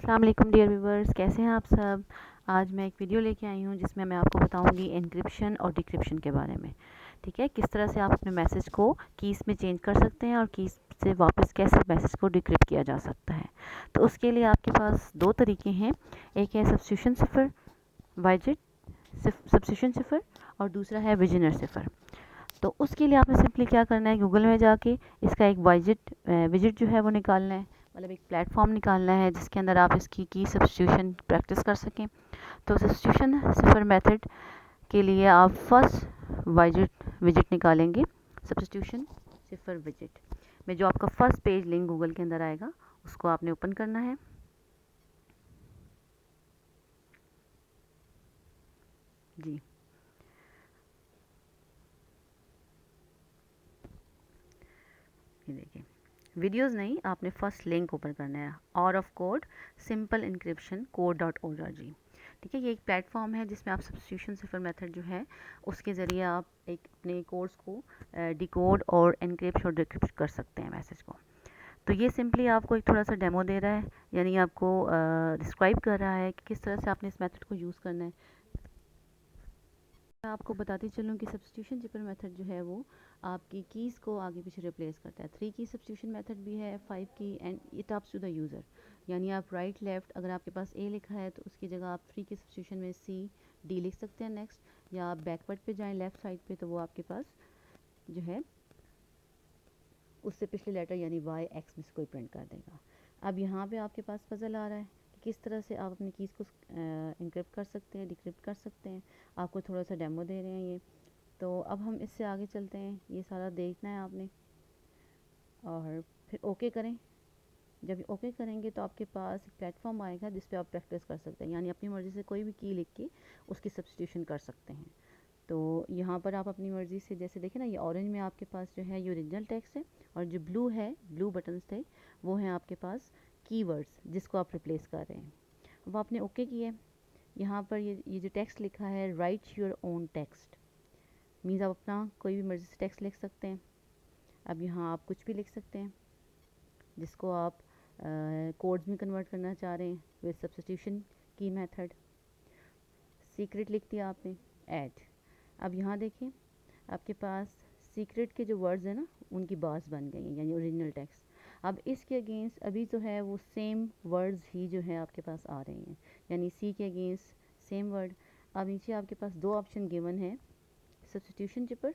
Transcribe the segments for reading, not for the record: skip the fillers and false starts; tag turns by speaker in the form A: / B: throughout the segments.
A: अस्सलाम वालेकुम dear viewers, कैसे हैं आप सब। आज मैं एक वीडियो लेके आई हूँ जिसमें मैं आपको बताऊँगी एन्क्रिप्शन और डिक्रिप्शन के बारे में। ठीक है, किस तरह से आप अपने मैसेज को कीज़ में चेंज कर सकते हैं और कीज़ से वापस कैसे मैसेज को डिक्रिप्ट किया जा सकता है। तो उसके लिए आपके पास दो तरीके हैं, एक है सब्स्टिट्यूशन सिफर वाइजेट सब्स्टिट्यूशन सिफर और दूसरा है विजनर सिफर। तो उसके लिए आपने सिंपली क्या करना है, गूगल में जाके इसका एक विजिट जो है वो निकालना है, मतलब एक प्लेटफॉर्म निकालना है जिसके अंदर आप इसकी की सब्स्टिट्यूशन प्रैक्टिस कर सकें। तो सब्स्टिट्यूशन सिफर मेथड के लिए आप फर्स्ट विजिट निकालेंगे, सब्स्टिट्यूशन सिफर विजिट में जो आपका फर्स्ट पेज लिंक गूगल के अंदर आएगा उसको आपने ओपन करना है। जी, ये देखिए, वीडियोस नहीं, आपने फर्स्ट लिंक ओपन करना है, hour of code simple encryption code.org। ठीक है, ये एक प्लेटफॉर्म है जिसमें आप सब्स्टिट्यूशन सिफर मेथड जो है उसके ज़रिए आप एक अपने कोड्स को डिकोड और एनक्रिप्ट और डिक्रिप्ट कर सकते हैं मैसेज को। तो ये सिंपली आपको एक थोड़ा सा डेमो दे रहा है, यानी आपको डिस्क्राइब कर रहा है कि किस तरह से आपने इस मेथड को यूज़ करना है। मैं आपको बताती चलूँ कि सब्स्टिट्यूशन सिफर मेथड जो है वो आपकी कीज़ को आगे पीछे रिप्लेस करता है। 3 की सब्स्टिट्यूशन मेथड भी है, 5 की, and it ups to the user. यानी आप राइट लेफ़्ट, अगर आपके पास ए लिखा है तो उसकी जगह आप 3 की सब्स्टिट्यूशन में सी डी लिख सकते हैं नेक्स्ट, या आप बैकवर्ड पे जाएं लेफ़्ट साइड पे तो वो आपके पास जो है उससे पिछले लेटर यानी वाई एक्स में से कोई प्रिंट कर देगा। अब यहाँ पे आपके पास पजल आ रहा है कि किस तरह से आप अपनी कीज़ को इनक्रिप्ट कर सकते हैं, डिक्रिप्ट कर सकते हैं। आपको थोड़ा सा डेमो दे रहे हैं ये। तो अब हम इससे आगे चलते हैं, ये सारा देखना है आपने और फिर ओके करें। जब ओके करेंगे तो आपके पास एक प्लेटफॉर्म आएगा जिस पे आप प्रैक्टिस कर सकते हैं, यानी अपनी मर्ज़ी से कोई भी की लिख के उसकी सब्स्टिट्यूशन कर सकते हैं। तो यहाँ पर आप अपनी मर्ज़ी से, जैसे देखें ना, ये ऑरेंज में आपके पास जो है ये ओरिजिनल टेक्स्ट है, और जो ब्लू है, ब्लू बटन्स थे, वो हैं आपके पास कीवर्ड्स जिसको आप रिप्लेस कर रहे हैं। वो आपने ओके किया। यहाँ पर ये जो टेक्स्ट लिखा है, right your own text, means आप अपना कोई भी मर्ज़ी से टेक्स्ट लिख सकते हैं। अब यहाँ आप कुछ भी लिख सकते हैं जिसको आप कोड्स में कन्वर्ट करना चाह रहे हैं विद सब्स्टिट्यूशन की मेथड। सीक्रेट लिख दिया आपने, ऐड। अब यहाँ देखें, आपके पास सीक्रेट के जो वर्ड्स हैं ना उनकी बार्स बन गई हैं, यानी ओरिजिनल टेक्स्ट। अब इसके अगेंस्ट अभी तो है वो सेम वर्ड्स ही जो है आपके पास आ रहे हैं, यानी सी के अगेंस्ट सेम वर्ड। अब नीचे आपके पास दो ऑप्शन गिवन है, सब्स्टिट्यूशन सिफर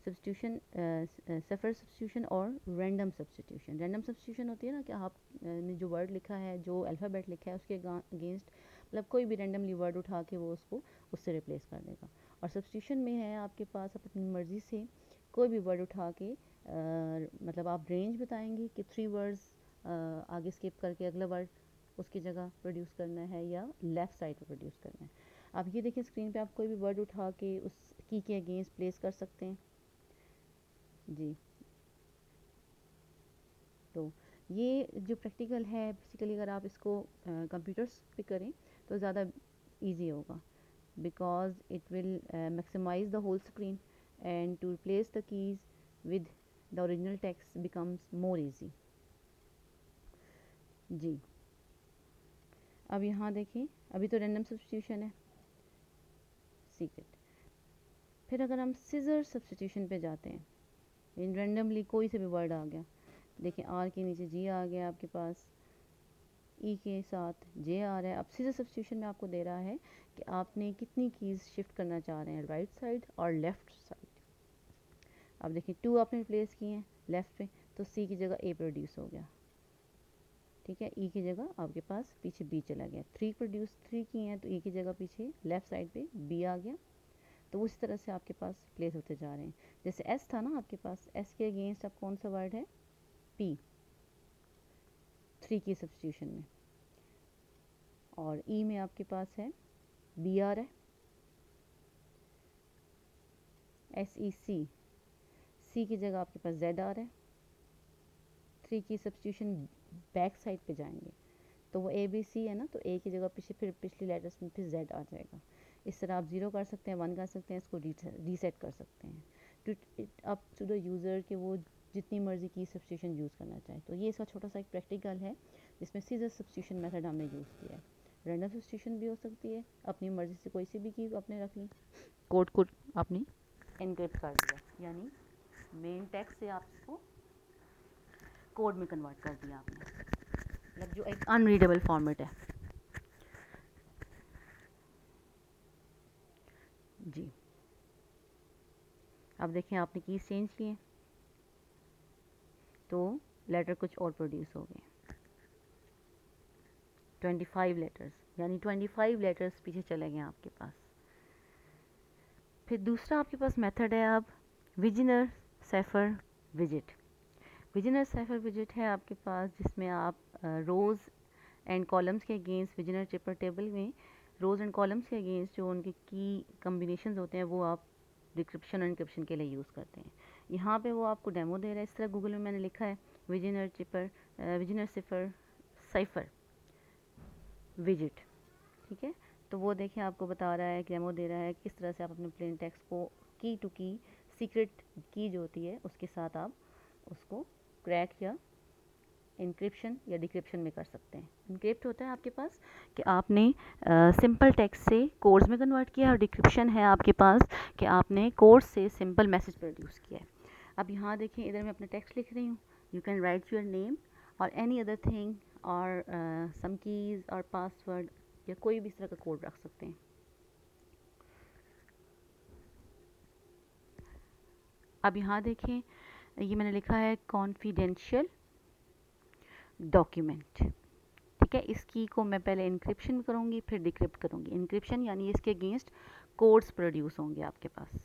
A: सफ़र सब्स्टिट्यूशन और रैंडम सब्स्टिट्यूशन। रैंडम सब्स्टिट्यूशन होती है ना कि आप ने जो वर्ड लिखा है, जो अल्फ़ाबेट लिखा है उसके अगेंस्ट, मतलब कोई भी रैंडमली वर्ड उठा के वो उसको उससे रिप्लेस कर देगा। और सब्स्टिट्यूशन में है आपके पास आप अपनी मर्ज़ी से कोई भी वर्ड उठा के मतलब आप रेंज बताएंगे कि 3 वर्ड्स आगे स्किप करके अगला वर्ड उसकी जगह प्रोड्यूस करना है या लेफ़्ट साइड पर प्रोड्यूस करना है। आप ये देखें स्क्रीन पे, आप कोई भी वर्ड उठा के उस की के अगेंस्ट प्लेस कर सकते हैं। जी, तो ये जो प्रैक्टिकल है बेसिकली अगर आप इसको कंप्यूटर्स पे करें तो ज़्यादा इजी होगा, because it will maximise the whole screen and to replace the keys with the original text becomes more easy. जी, अब यहाँ देखें, अभी तो रैंडम सब्स्टिट्यूशन है, सीक्रेट। फिर अगर हम सीजर सब्स्टिट्यूशन पे जाते हैं, इन रैंडमली कोई से भी वर्ड आ गया, देखिए आर के नीचे जी आ गया आपके पास, ई के साथ जे आ रहा है। अब सीजर सब्स्टिट्यूशन में आपको दे रहा है कि आपने कितनी कीज़ शिफ्ट करना चाह रहे हैं, राइट साइड और लेफ़्ट साइड। अब देखिए 2 आपने रिप्लेस किए हैं लेफ़्ट पे, तो सी की जगह ए प्रोड्यूस हो गया। ठीक है, ई की जगह आपके पास पीछे बी चला गया। 3 किए हैं तो ई की जगह पीछे लेफ़्ट साइड पे बी आ गया। तो उस तरह से आपके पास प्लेस होते जा रहे हैं। जैसे एस था ना आपके पास, एस के अगेंस्ट अब कौन सा वर्ड है, पी, 3 की सब्स्टिट्यूशन में। और ई में आपके पास है बी आ रहा है, एस ई सी, सी की जगह आपके पास जेड आ रहा है। 3 की सब्स्टिट्यूशन बैक साइड पे जाएंगे तो वो ए बी सी है ना, तो ए की जगह पीछे फिर पिछली लेटर्स में फिर जेड आ जाएगा। इस तरह आप 0 कर सकते हैं, 1 कर सकते हैं, इसको रीसेट कर सकते हैं to it up to the user कि वो जितनी मर्ज़ी की सब्स्टिट्यूशन यूज़ करना चाहे। तो ये इसका छोटा सा एक प्रैक्टिकल है इसमें सीजर सब्स्टिट्यूशन मेथड हमने यूज़ किया है। रैंडम सब्स्टिट्यूशन भी हो सकती है, अपनी मर्ज़ी से कोई सी भी की आपने रख ली, कोड को आपने एनक्रिप्ट कर दिया, यानी मेन टेक्स्ट से आप इसको कोड में कन्वर्ट कर दिया आपने, मतलब जो एक अनरीडेबल फॉर्मेट है। जी, अब देखें आपने कीज़ चेंज किए तो लेटर कुछ और प्रोड्यूस हो गए, 25 लेटर्स, यानी 25 लेटर्स पीछे चले गए आपके पास। फिर दूसरा आपके पास मेथड है अब विजिनर सेफर विजिट। विजिनर सेफर विजिट है आपके पास, जिसमें आप रोज़ एंड कॉलम्स के अगेंस्ट विजिनर चिपर टेबल में रोज़ एंड कॉलम्स के अगेंस्ट जो उनके की कम्बिनेशंस होते हैं वो आप डिक्रिप्शन और इनक्रिप्शन के लिए यूज़ करते हैं। यहाँ पे वो आपको डेमो दे रहा है, इस तरह गूगल में मैंने लिखा है विजिनर चिपर विजिनर सिफर साइफर विजिट, ठीक है। तो वो देखिए आपको बता रहा है, डेमो दे रहा है किस तरह से आप अपने प्लेन टेक्स्ट को की टू की सीक्रेट की जो होती है उसके साथ आप उसको क्रैक या इंक्रिप्शन या डिक्रिप्शन में कर सकते हैं। इनक्रिप्ट होता है आपके पास कि आपने सिंपल टेक्स्ट से कोड्स में कन्वर्ट किया, और डिक्रिप्शन है आपके पास कि आपने कोड्स से सिंपल मैसेज प्रोड्यूस किया है। अब यहाँ देखिए, इधर मैं अपना टेक्स्ट लिख रही हूँ, you can write your name और एनी अदर थिंग और सम कीज़ और पासवर्ड या कोई भी इस तरह का कोड रख सकते हैं। अब यहाँ देखें, ये मैंने लिखा है कॉन्फिडेंशियल डॉक्यूमेंट, ठीक है। इस की को मैं पहले इंक्रिप्शन करूँगी फिर डिक्रिप्ट करूँगी। इंक्रिप्शन यानी इसके अगेंस्ट कोड्स प्रोड्यूस होंगे आपके पास।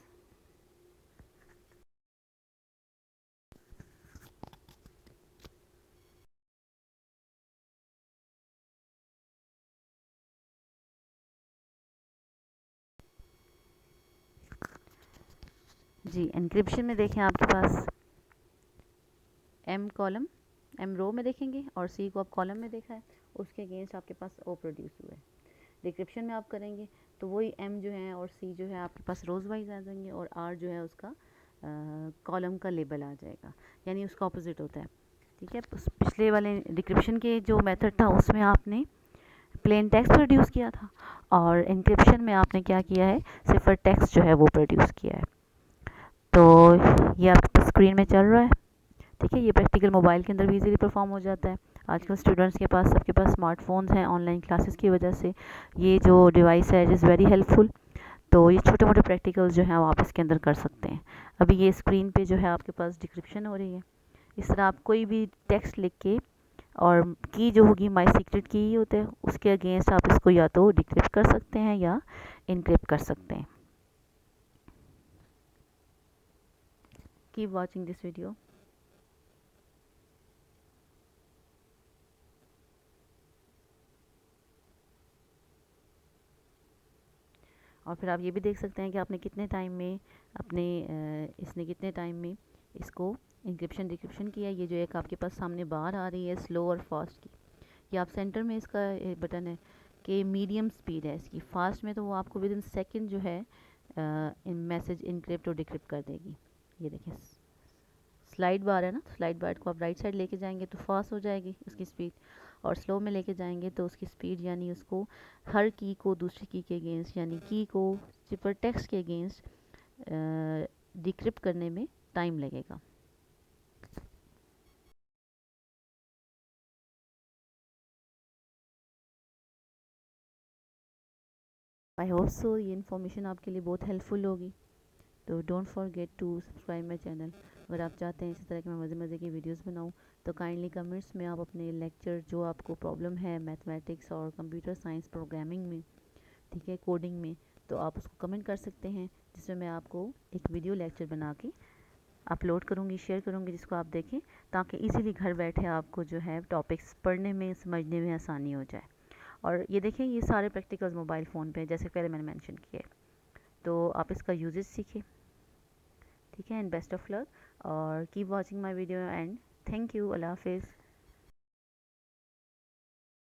A: जी, इंक्रिप्शन में देखें आपके पास एम कॉलम एम रो में देखेंगे और सी को आप कॉलम में देखा है, उसके अगेंस्ट आपके पास ओ प्रोड्यूस हुआ है। डिक्रिप्शन में आप करेंगे तो वही एम जो है और सी जो है आपके पास रोज़ वाइज आ जाएंगे और आर जो है उसका कॉलम का लेबल आ जाएगा, यानी उसका ऑपोजिट होता है, ठीक है। पिछले वाले डिक्रिप्शन के जो मेथड था उसमें आपने प्लेन टेक्स्ट प्रोड्यूस किया था, और इंक्रिप्शन में आपने क्या किया है, सिर्फ टेक्स्ट जो है वो प्रोड्यूस किया है। तो ये आपके स्क्रीन में चल रहा है, ठीक है। ये प्रैक्टिकल मोबाइल के अंदर भी इजीली परफॉर्म हो जाता है। आजकल स्टूडेंट्स के पास सबके पास स्मार्टफोन्स हैं, ऑनलाइन क्लासेस की वजह से ये जो डिवाइस है इट इज़ वेरी हेल्पफुल। तो ये छोटे मोटे प्रैक्टिकल्स जो हैं वो आप इसके अंदर कर सकते हैं। अभी ये स्क्रीन पे जो है आपके पास डिक्रिप्शन हो रही है। इस तरह आप कोई भी टेक्स्ट लिख के, और की जो होगी माई सीक्रेट की ही होता है, उसके अगेंस्ट आप इसको या तो डिक्रिप्ट कर सकते हैं या इनक्रिप्ट कर सकते हैं। Keep watching this video. और फिर आप ये भी देख सकते हैं कि आपने कितने टाइम में अपने इसने कितने टाइम में इसको इंक्रिप्शन डिक्रिप्शन किया। ये जो एक आपके पास सामने बार आ रही है स्लो और फास्ट की, ये आप सेंटर में इसका बटन है कि मीडियम स्पीड है इसकी। फास्ट में तो वो आपको विद इन सेकेंड जो है मैसेज इनक्रिप्ट और डिक्रिप्ट कर देगी। ये देखिए स्लाइड बार है ना, तो स्लाइड बार को आप राइट साइड लेके जाएंगे तो फास्ट हो जाएगी उसकी स्पीड, और स्लो में लेके जाएंगे तो उसकी स्पीड, यानी उसको हर की को दूसरी की के अगेंस्ट, यानी की को चिपर टेक्स्ट के अगेंस्ट डिक्रिप्ट करने में टाइम लगेगा। आई होप सो ये इन्फॉर्मेशन आपके लिए बहुत हेल्पफुल होगी। तो don't forget to subscribe my channel. अगर आप चाहते हैं इसी तरह के मैं मज़े मज़े की वीडियोस बनाऊं तो काइंडली कमेंट्स में आप अपने लेक्चर, जो आपको प्रॉब्लम है मैथमेटिक्स और कंप्यूटर साइंस प्रोग्रामिंग में, ठीक है, कोडिंग में, तो आप उसको कमेंट कर सकते हैं, जिसमें मैं आपको एक वीडियो लेक्चर बना के अपलोड करूँगी, शेयर करूँगी, जिसको आप देखें ताकि इजीली घर बैठे आपको जो है टॉपिक्स पढ़ने में समझने में आसानी हो जाए। और ये देखें, ये सारे प्रैक्टिकल्स मोबाइल फ़ोन पे जैसे पहले मैंने मेंशन किया है, तो आप इसका यूजेस सीखें, ठीक है। एंड बेस्ट ऑफ लक और keep watching my video and thank you. अल्लाह हाफिज़।